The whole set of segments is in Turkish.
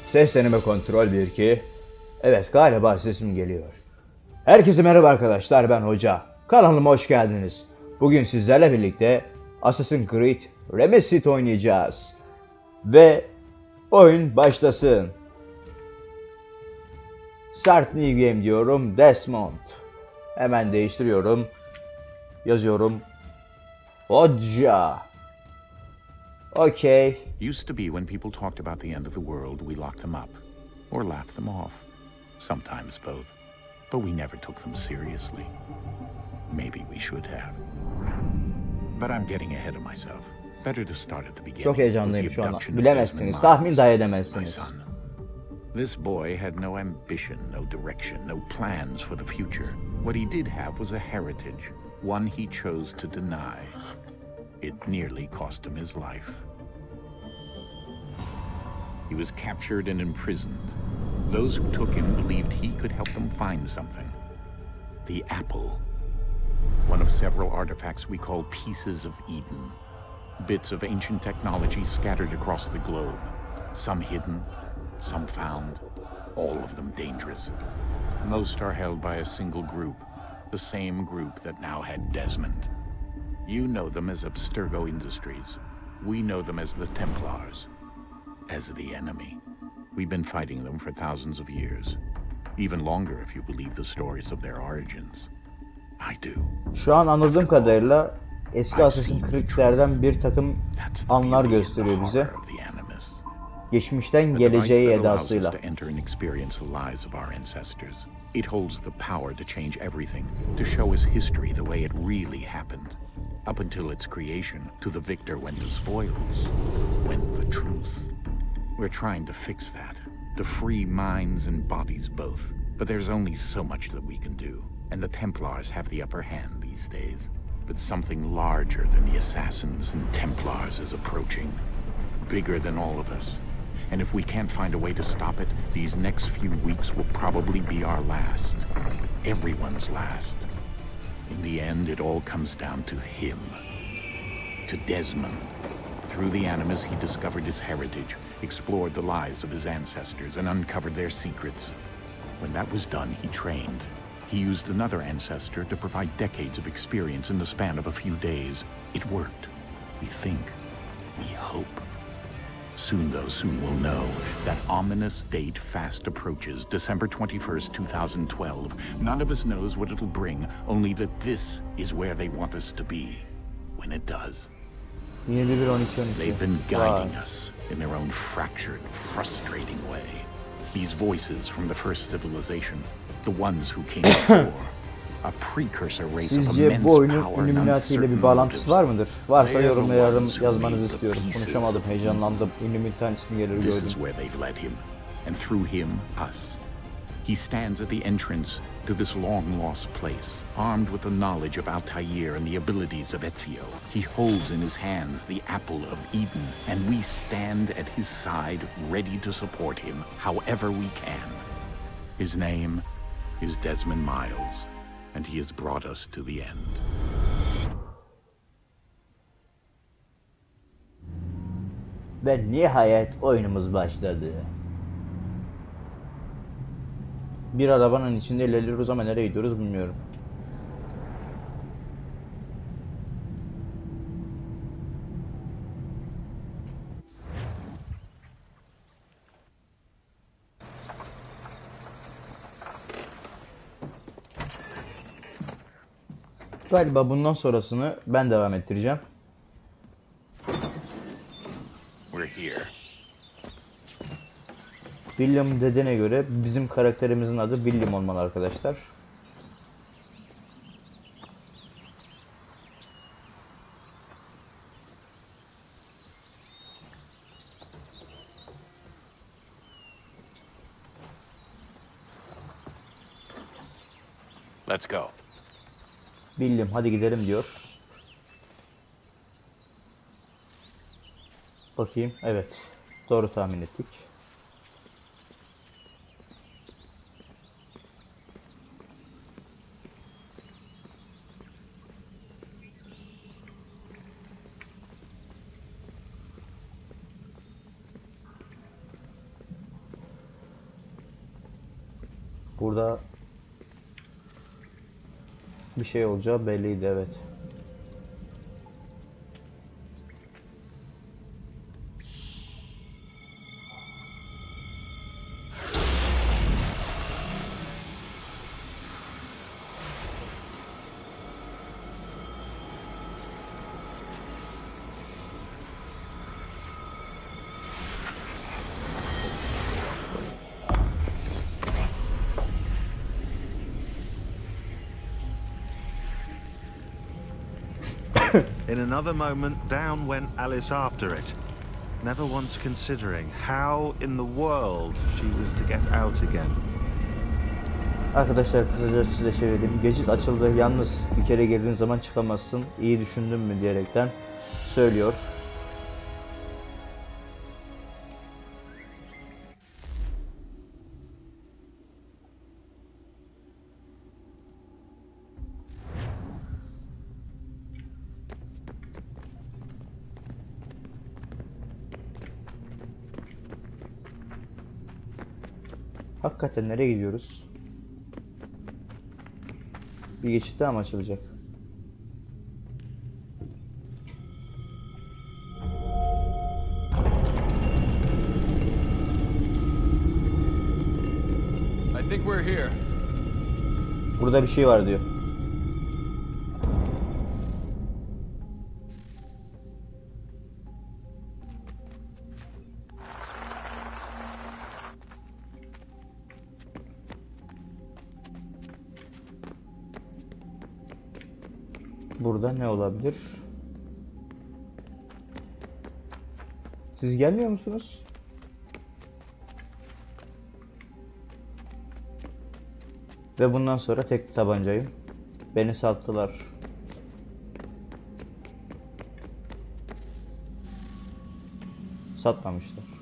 Ses deneme kontrol 1-2. Evet, galiba sesim geliyor. Herkese merhaba arkadaşlar, ben Hoca. Kanalıma hoş geldiniz. Bugün sizlerle birlikte Assassin's Creed Remastered oynayacağız. Ve oyun başlasın. Start new game diyorum. Desmond. Hemen değiştiriyorum. Yazıyorum. Hoca. Okay. Used to be when people talked about the end of the world, we locked them up. Or laughed them off. Sometimes both. But we never took them seriously. Maybe we should have. But I'm getting ahead of myself. Better to start at the beginning. Çok heyecanlıyım şu an. Bilemezsiniz, tahmin dahi edemezsiniz. This boy had no ambition, no direction, no plans for the future. What he did have was a heritage, one he chose to deny. It nearly cost him his life. He was captured and imprisoned. Those who took him believed he could help them find something. The apple. One of several artifacts we call pieces of Eden. Bits of ancient technology scattered across the globe. Some hidden, some found, all of them dangerous. Most are held by a single group, the same group that now had Desmond. You know them as Abstergo Industries. We know them as the Templars, as the enemy. We've been fighting them for thousands of years, even longer if you believe the stories of their origins. I do. Şu an anladığım kadarıyla eski Assassin's Creed'lerden bir takım anlar gösteriyor bize. Geçmişten geleceği edasıyla. It holds the power to change everything, to show us history the way it really happened. Up until its creation, to the victor went the spoils, went the truth. We're trying to fix that, to free minds and bodies both. But there's only so much that we can do, and the Templars have the upper hand these days. But something larger than the Assassins and Templars is approaching, bigger than all of us. And if we can't find a way to stop it, these next few weeks will probably be our last. Everyone's last. In the end, it all comes down to him. To Desmond. Through the Animus, he discovered his heritage, explored the lives of his ancestors, and uncovered their secrets. When that was done, he trained. He used another ancestor to provide decades of experience in the span of a few days. It worked. We think. We hope. Soon, though, soon we'll know. That ominous date fast approaches, December 21st, 2012. None of us knows what it'll bring, only that this is where they want us to be. When it does. They've been guiding us in their own fractured, frustrating way. These voices from the first civilization, the ones who came before. A precursor race of immense power and uncertain bir bağlantısı var mıdır? Varsa yorumlara yazmanızı istiyorum. Konuşamadım, heyecanlandım. Ünlümü'nün ismi gelir gördüm. This is where they've led him, and through him, us. He stands at the entrance to this long-lost place, armed with the knowledge of Altair and the abilities of Ezio. He holds in his hands the apple of Eden, and we stand at his side, ready to support him, however we can. His name is Desmond Miles. And he has brought us to the end. Ve nihayet oyunumuz başladı. Bir arabanın içinde ilerliyoruz ama nereye gidiyoruz bilmiyorum. Galiba bundan sonrasını ben devam ettireceğim. William dediğine göre bizim karakterimizin adı William olmalı arkadaşlar. Let's go. William hadi gidelim diyor. Bakayım, evet, doğru tahmin ettik. Burada bir şey olacağı belliydi, evet. In another moment, down went Alice after it, never once considering how in the world she was to get out again. Arkadaşlar kısaca size söyledim. Geçit açıldı. Yalnız bir kere girdiğin zaman çıkamazsın. İyi düşündün mü diyerekten söylüyor. Hakikaten nereye gidiyoruz? Bir geçit daha mı açılacak? I think we're here. Burada bir şey var diyor. Burada ne olabilir? Siz gelmiyor musunuz? Ve bundan sonra tek tabancayım. Beni sattılar. Satmamışlar.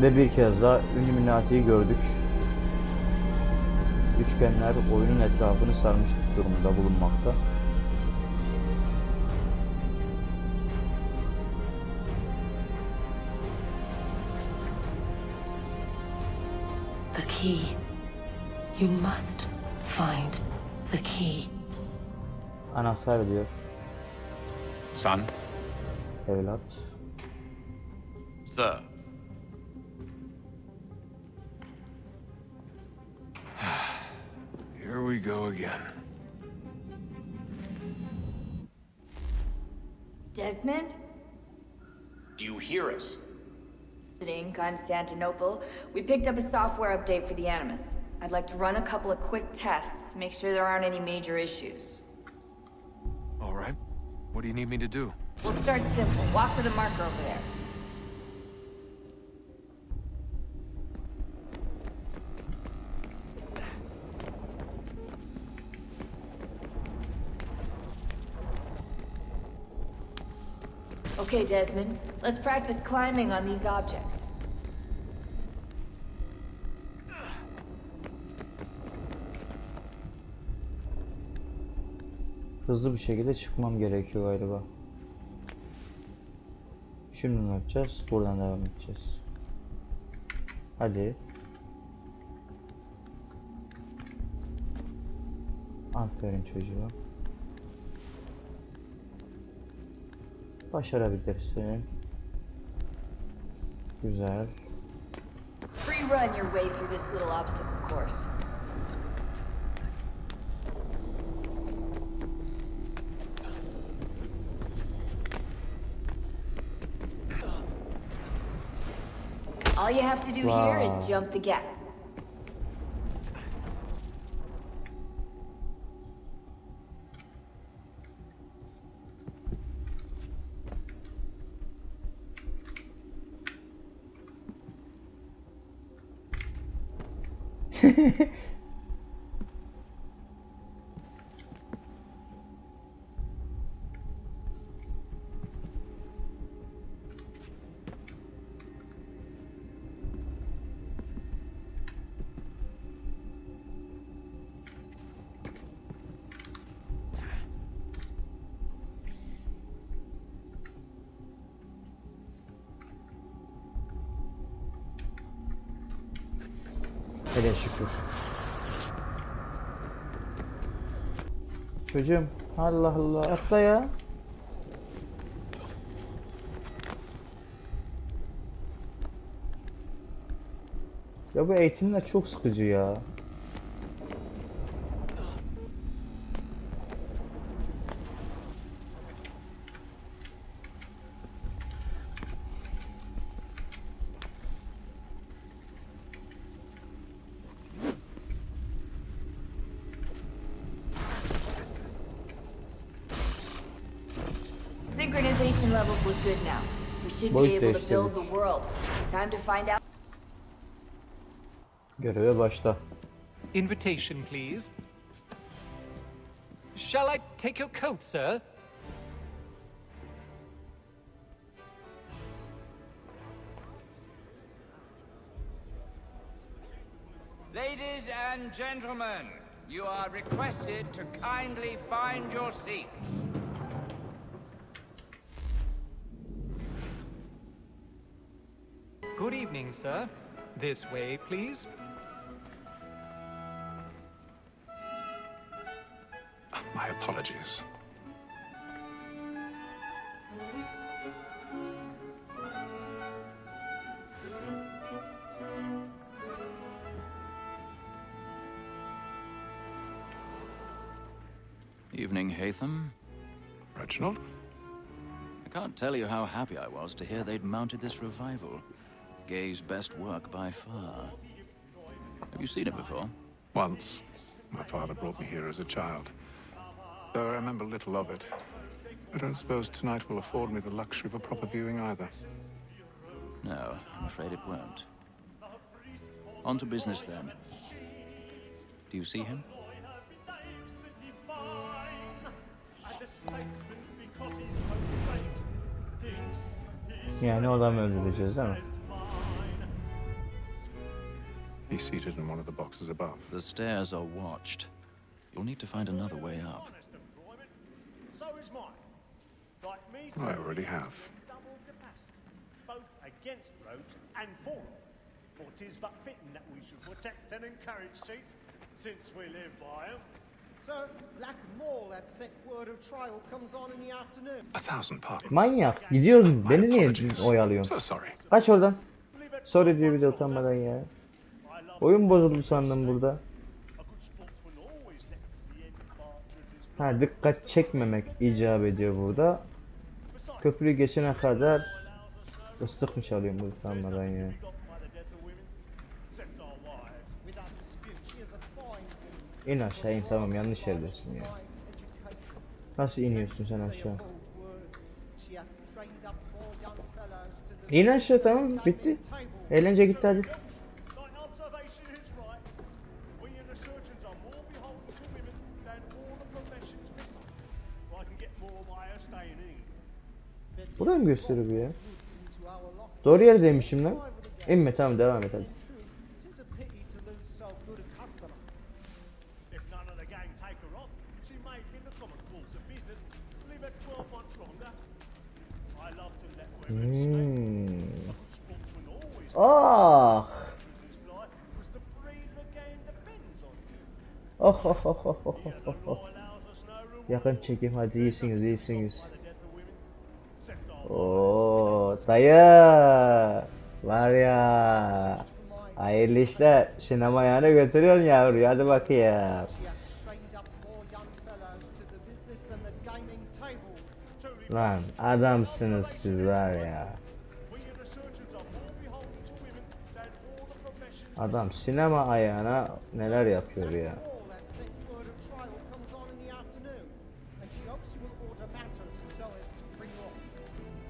Ve bir kez daha Illuminati'yi gördük. Üçgenler oyunun etrafını sarmış durumda bulunmakta. The key. You must find the key. Anahtar diyor. Son, Evlat. Sir. Here we go again. Desmond? do you hear us? Visiting Constantinople, we picked up a software update for the Animus. I'd like to run a couple of quick tests, make sure there aren't any major issues. All right. What do you need me to do? We'll start simple. Walk to the marker over there. Okay, Desmond. Let's practice climbing on these objects. Hızlı bir şekilde çıkmam gerekiyor galiba. Şimdi ne yapacağız? Buradan devam edeceğiz. Hadi. Aferin çocuğum. Başarabilirsin. Güzel. Free run your way through this little obstacle course. All you have to do here is jump the gap. Hele şükür. Çocuğum, Allah Allah, atla ya. Ya bu eğitimler çok sıkıcı ya. Synchronization levels look good now. We should be able to build the world. Time to find out. Göreve başla. Invitation, please. Shall I take your coat, sir? Ladies and gentlemen, you are requested to kindly find your seats. Good evening, sir. This way, please. My apologies. Evening, Hatham. Reginald? I can't tell you how happy I was to hear they'd mounted this revival. Gay's best work by far. Have you seen it before? Once. My father brought me here as a child. Though I remember little of it. I don't suppose tonight will afford me the luxury of a proper viewing either. No, I'm afraid it won't. On to business then. Do you see him? Yani o adamı öldüreceğiz değil mi? He's seated in one of the boxes above. The stairs are watched. You'll need to find another way up. I already have. Both against roads and for them. For 'tis but fitting that we should protect and encourage cheats, since we live by them. Sir, Black Mall had sent word of trial comes on in the afternoon. 1,000 pardons. Manyak. Gidiyoruz. Beni niye Apologies. oyalıyorsun? So sorry. Kaç oradan. Sorry diyor bir de utanmadan ya. Oyun bozuldu sandım burada. Ha, dikkat çekmemek icap ediyor burada. Köprüyü geçene kadar ıslık mı çalıyorum bu utanmadan ya. İn aşağı in, tamam, yanlış yerdesin ya. Nasıl iniyorsun sen aşağı? İn aşağı, tamam, bitti. Eğlence gitti, hadi. Burayı mı gösteriyor bu ya? Doğru yerdeymişim lan. İnme, tamam, devam et hadi. Ah! Oh oh oh oh oh oh oh. Yakın çekim, hadi, iyisiniz, iyisiniz. Oo, dayı var ya, hayırlı işler, sinema yani götürüyorsun yavru, hadi bakayım. Lan adamsınız siz var ya. Adam sinema ayağına neler yapıyor ya. All that set word of trial comes on in the afternoon, and she hopes you will order matters so as to bring off.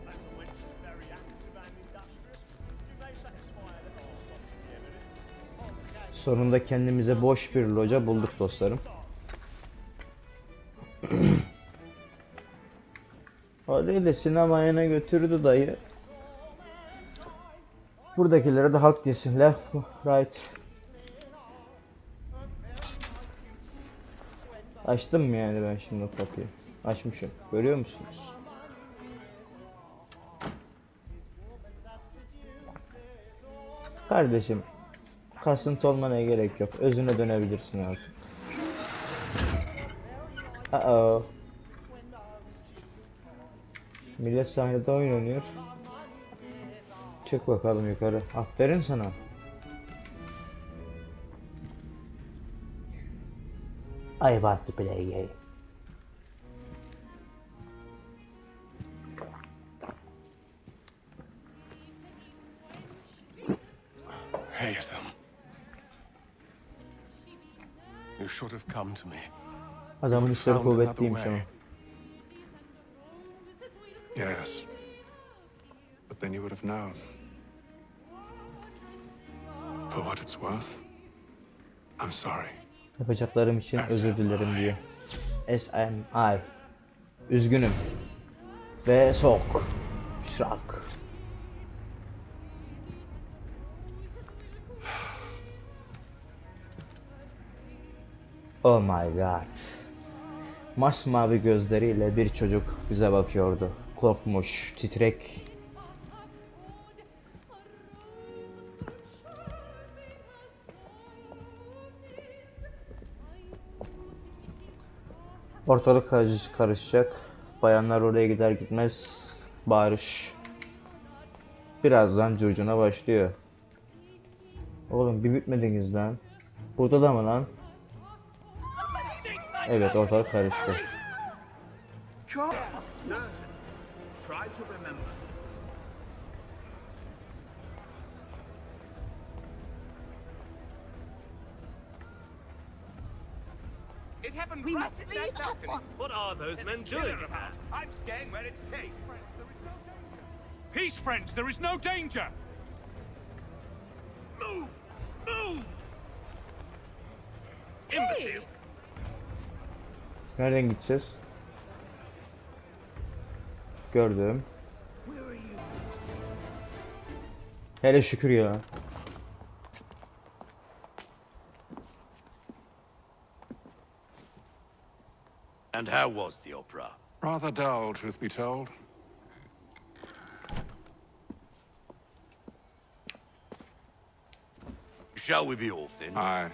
As the wench is very active and industrious, you may satisfy a little soft the evidence. Okay. Sonunda kendimize boş bir loca bulduk dostlarım. Haliyle sinemaya götürdü dayı. Buradakilere de halk desin. Left, right. Açtım mı yani ben şimdi o kapıyı? Açmışım. Görüyor musunuz? Kardeşim, kasıntı olmana gerek yok. Özüne dönebilirsin artık. Uh-oh. Millet sahnede oyun oynuyor. Çık bakalım yukarı. Aferin sana. I want to play a game. Hey, them. You should have come to me. Adamın işleri kuvvetliymiş ama. Yes. But then you would have known. For what it's worth, I'm sorry. Yapacaklarım için özür dilerim diyor. SMI. Üzgünüm. Ve sok. Şrak. Oh my god. Masmavi gözleriyle bir çocuk bize bakıyordu. Korkmuş, titrek. Ortalık karışacak. Bayanlar oraya gider gitmez bağırış. Birazdan curcuna başlıyor. Oğlum bir bitmediniz lan. Burada da mı lan? Evet, ortalık karıştı. It happened We right must at leave that at balcony. once. What are those men There's a killer doing? about. I'm staying where it's safe. Peace, friends, there is no danger! Move! Move! Imbecile! Nereden gideceğiz? Gördüm. Hele şükür ya. And how was the opera? Rather dull, truth be told. Shall we be off then? Aye.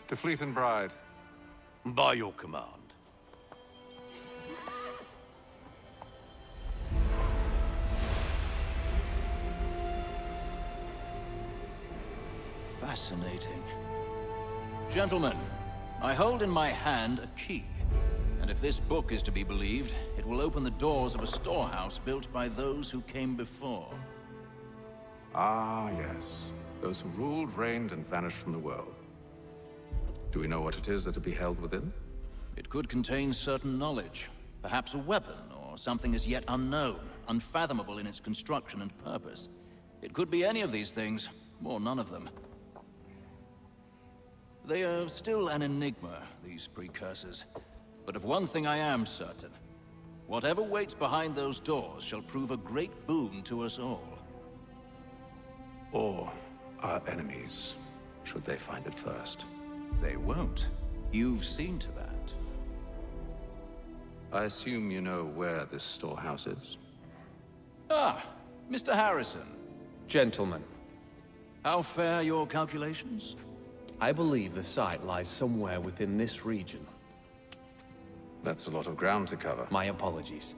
To Fleet and Bride. By your command. Fascinating. Gentlemen, I hold in my hand a key. And if this book is to be believed, it will open the doors of a storehouse built by those who came before. Ah, yes. Those who ruled, reigned, and vanished from the world. Do we know what it is that will be held within? It could contain certain knowledge. Perhaps a weapon, or something as yet unknown, unfathomable in its construction and purpose. It could be any of these things, or none of them. They are still an enigma, these precursors. But of one thing I am certain. Whatever waits behind those doors shall prove a great boon to us all. Or our enemies, should they find it first. They won't. You've seen to that. I assume you know where this storehouse is? Ah, Mr. Harrison. Gentlemen, How fare your calculations? I believe the site lies somewhere within this region. That's a lot of ground to cover. My apologies.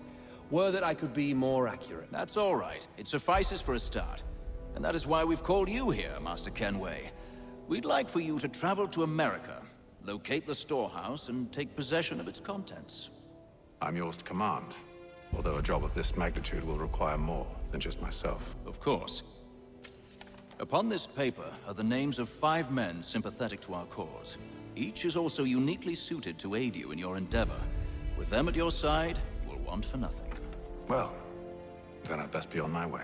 Were that I could be more accurate. That's all right. It suffices for a start. And that is why we've called you here, Master Kenway. We'd like for you to travel to America, locate the storehouse, and take possession of its contents. I'm yours to command, although a job of this magnitude will require more than just myself. Of course. Upon this paper are the names of 5 men sympathetic to our cause. Each is also uniquely suited to aid you in your endeavor. With them at your side, you will want for nothing. Well, then I'd best be on my way.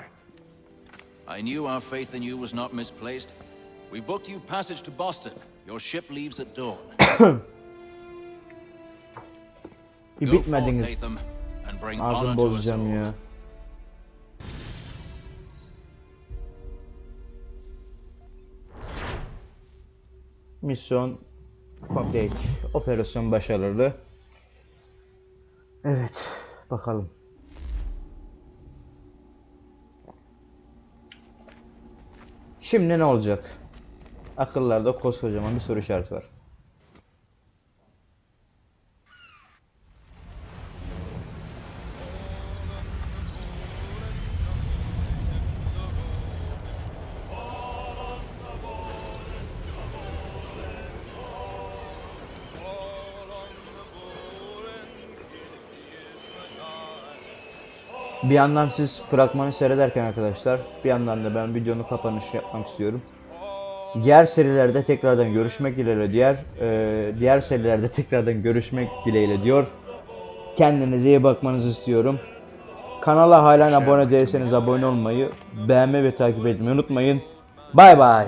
I knew our faith in you was not misplaced. We booked you passage to Boston. Your ship leaves at dawn. Bir Go forth, bitmediniz. Hatham, and bring honor Ağzını to us bozacağım all. ya. Misyon complete. Operasyon başarılı. Evet, bakalım. Şimdi ne olacak? Akıllarda koskocaman bir soru işareti var. Bir yandan siz fragmanı seyrederken arkadaşlar, bir yandan da ben videonun kapanışı yapmak istiyorum. Diğer serilerde tekrardan görüşmek dileğiyle diğer serilerde tekrardan görüşmek dileğiyle diyor. Kendinize iyi bakmanızı istiyorum. Kanala hala abone değilseniz abone olmayı, beğenmeyi ve takip etmeyi unutmayın. Bay bay.